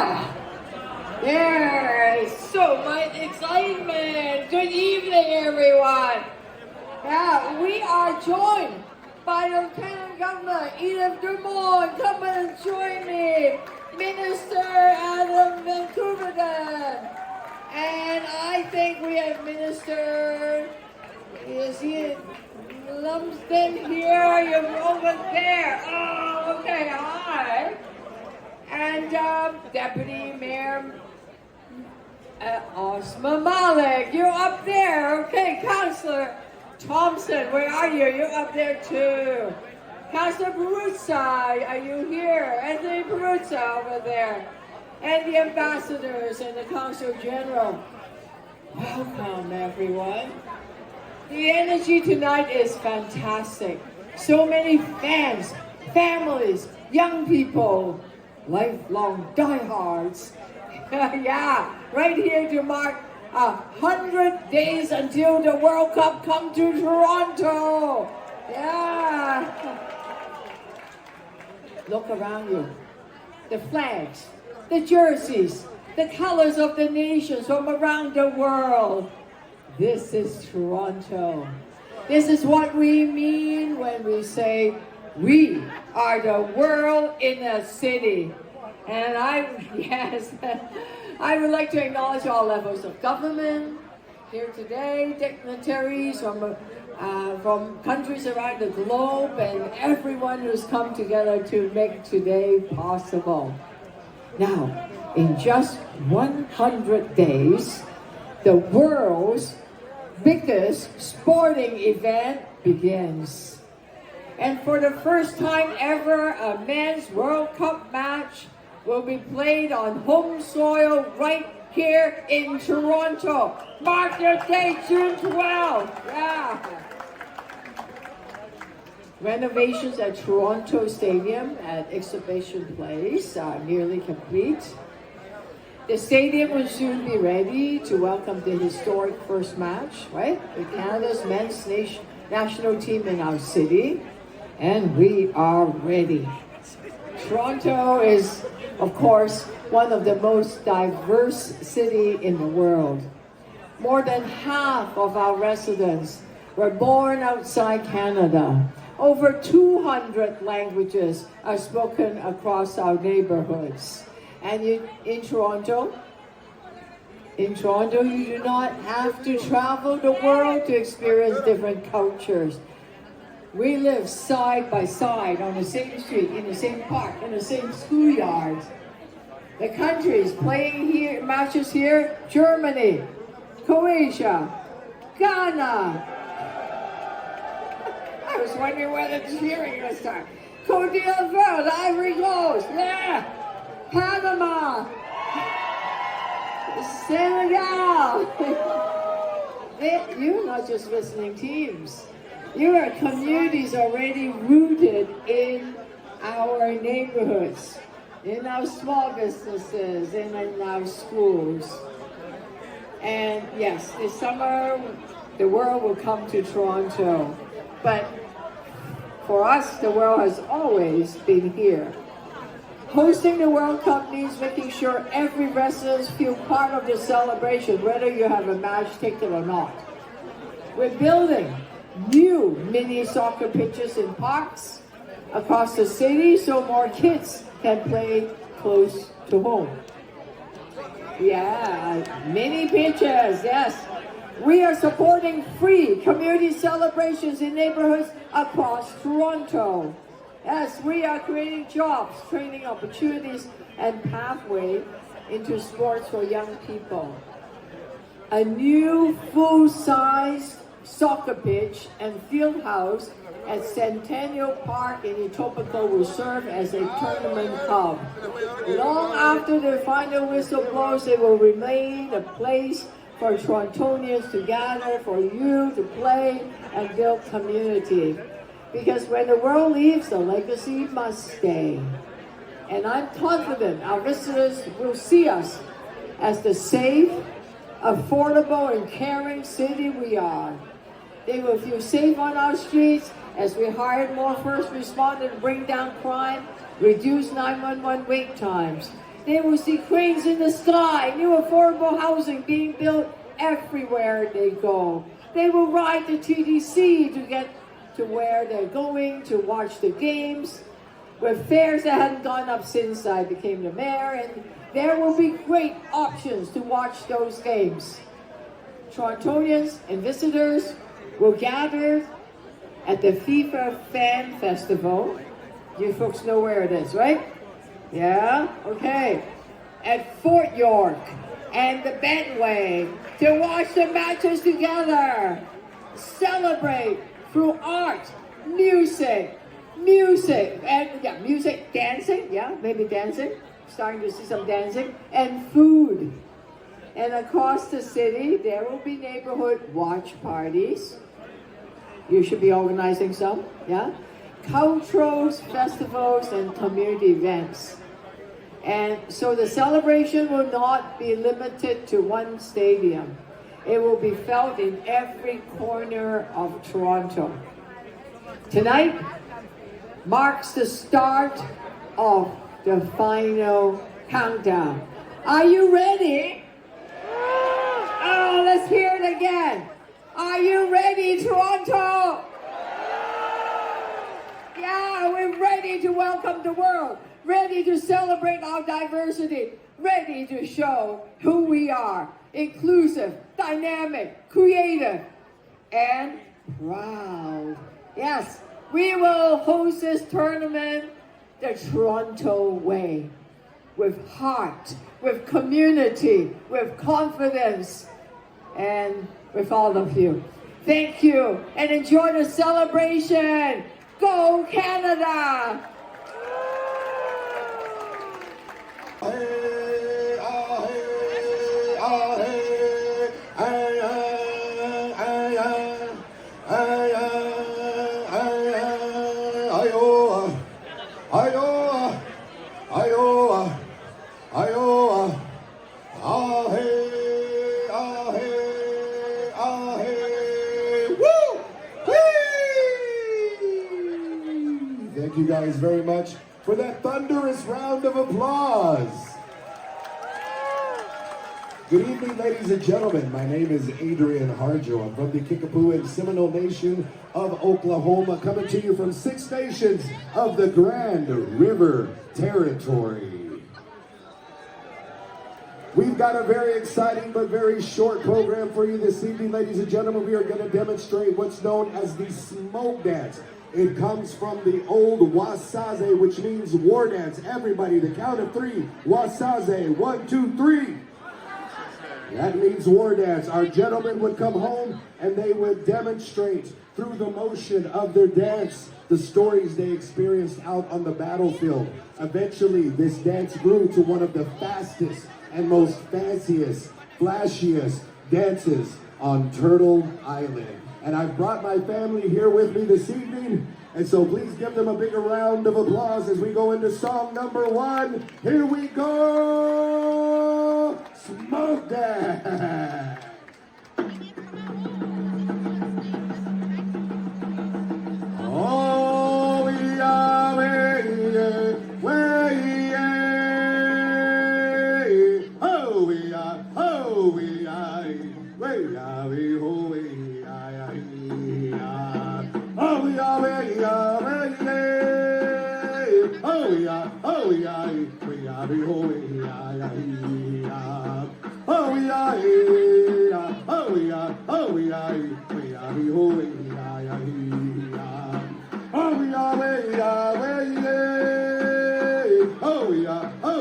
Well, there's so much excitement. Good evening, everyone. Yeah, we are joined by Lieutenant Governor Edith Dumont. Come and join me. Minister Adam Van Koeverden. And I think we have Minister, is he Lumsden here? You're over there. Oh, okay, hi. And Deputy Mayor Osma Malik, you're up there. Okay, Councillor Thompson, where are you? You're up there too. Councillor Peruzza, are you here? Anthony Peruzza over there. And the ambassadors and the Consul General. Welcome, everyone. The energy tonight is fantastic. So many fans, families, young people, lifelong diehards. Yeah, right here to mark 100 days until the World Cup come to Toronto. Yeah. Look around you. The flags, the jerseys, the colors of the nations from around the world. This is Toronto. This is what we mean when we say we are the world in a city. And I would like to acknowledge all levels of government here today, dignitaries from countries around the globe, and everyone who's come together to make today possible. Now, in just 100 days, the world's biggest sporting event begins. And for the first time ever, a men's World Cup match will be played on home soil right here in Toronto. Mark your date, June 12th. Yeah. Renovations at Toronto Stadium at Exhibition Place are nearly complete. The stadium will soon be ready to welcome the historic first match, right? With Canada's men's national team in our city. And we are ready. Toronto is, of course, one of the most diverse cities in the world. More than half of our residents were born outside Canada. Over 200 languages are spoken across our neighborhoods. And in Toronto, you do not have to travel the world to experience different cultures. We live side by side on the same street, in the same park, in the same schoolyard. The countries playing here, matches here: Germany, Croatia, Ghana. I was wondering whether the cheering was time. Cote d'Ivoire, the Ivory Coast, yeah. Panama, Senegal. You're not just visiting teams. You are communities already rooted in our neighborhoods, in our small businesses, and in our schools. And yes, this summer, the world will come to Toronto. But for us, the world has always been here. Hosting the World Cup means making sure every resident feels part of the celebration, whether you have a match ticket or not. We're building new mini soccer pitches in parks across the city so more kids can play close to home. Yeah, mini pitches, yes. We are supporting free community celebrations in neighborhoods across Toronto. Yes, we are creating jobs, training opportunities, and pathway into sports for young people. A new full-size soccer pitch and field house at Centennial Park in Etobicoke will serve as a tournament hub. Long after the final whistle blows, it will remain a place for Torontonians to gather, for you to play and build community. Because when the world leaves, the legacy must stay. And I'm confident our visitors will see us as the safe, affordable, and caring city we are. They will feel safe on our streets as we hired more first responders to bring down crime, reduce 911 wait times, They will see cranes in the sky, new affordable housing being built everywhere they go. They will ride the TTC to get to where they're going to watch the games, with fares that hadn't gone up since I became the mayor, and there will be great options to watch those games. Torontonians and visitors will gather at the FIFA Fan Festival. You folks know where it is, right? Yeah? Okay. At Fort York and the Bentway to watch the matches together. Celebrate through art, music, dancing, maybe dancing. Starting to see some dancing, and food. And across the city, there will be neighborhood watch parties. You should be organizing some, yeah? Cultures, festivals, and community events. And so the celebration will not be limited to one stadium. It will be felt in every corner of Toronto. Tonight marks the start of the final countdown. Are you ready? Oh, let's hear it again. Are you ready, Toronto? Yeah, we're ready to welcome the world, ready to celebrate our diversity, ready to show who we are, inclusive, dynamic, creative, and proud. Yes, we will host this tournament the Toronto way, with heart, with community, with confidence, and with all of you. Thank you, and enjoy the celebration. Go Canada! Thank you guys very much for that thunderous round of applause. Good evening, ladies and gentlemen. My name is Adrian Harjo. I'm from the Kickapoo and Seminole Nation of Oklahoma, coming to you from 6 nations of the Grand River Territory. We've got a very exciting but very short program for you this evening, ladies and gentlemen. We are going to demonstrate what's known as the smoke dance. It comes from the old wasaze, which means war dance. Everybody, the count of 3, wasaze, 1, 2, 3. That means war dance. Our gentlemen would come home and they would demonstrate through the motion of their dance the stories they experienced out on the battlefield. Eventually, this dance grew to one of the fastest and most fanciest, flashiest dances on Turtle Island. And I've brought my family here with me this evening, and so please give them a bigger round of applause as we go into song number 1. Here we go! Smoke Dance! Oh, we are way, oh, we are, oh, we are, way, oh, we oh, we are, we are, oh, we are, oh, we are, we are, oh, we are, oh, we are, oh, we are, oh, we are, we are, oh, we are, we are, oh, we are, oh, we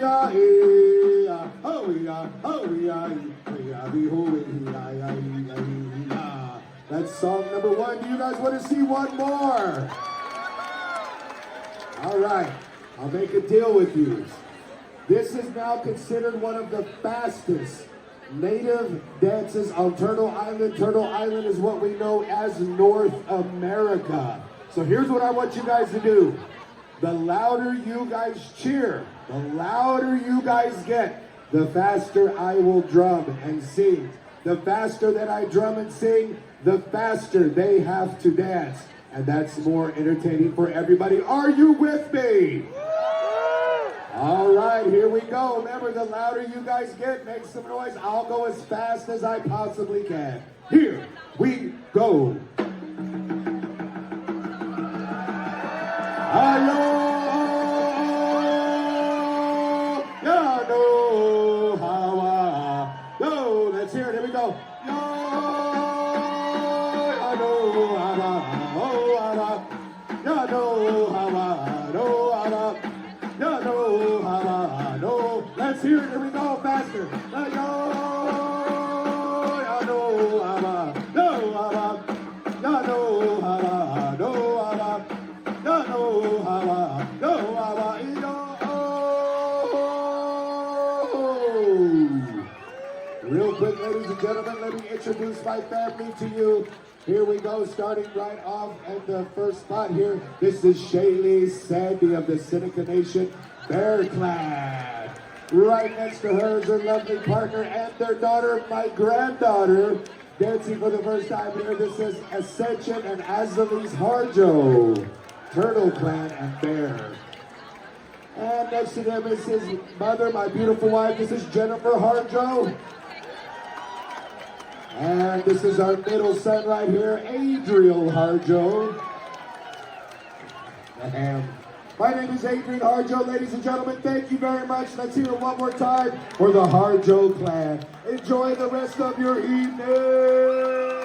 are, we are, oh, we are, oh, we are, oh, we are. That's song number 1. Do you guys want to see one more? All right, I'll make a deal with you. This is now considered one of the fastest native dances on Turtle Island. Turtle Island is what we know as North America. So here's what I want you guys to do. The louder you guys cheer, the louder you guys get, the faster I will drum and sing. The faster that I drum and sing, the faster they have to dance. And that's more entertaining for everybody. Are you with me? All right, here we go. Remember, the louder you guys get, make some noise. I'll go as fast as I possibly can. Here we go. Ayo, ya know how I go. Let's hear it. Here we go. Yo, I know how I ya know how I know how ya know how I know. Let's hear it. Here we go. Faster. Yo, I know how I know how ya know how I know how ya know how I know how I Real quick, ladies and gentlemen, let me introduce my family to you. Here we go, starting right off at the first spot here. This is Shaylee Sandy of the Seneca Nation Bear Clan. Right next to her is her lovely partner and their daughter, my granddaughter, dancing for the first time here. This is Ascension and Azalise Harjo, Turtle Clan and Bear. And next to them is his mother, my beautiful wife. This is Jennifer Harjo. And this is our middle son right here, Adriel Harjo. My name is Adrian Harjo, ladies and gentlemen. Thank you very much. Let's hear it one more time for the Harjo Clan. Enjoy the rest of your evening.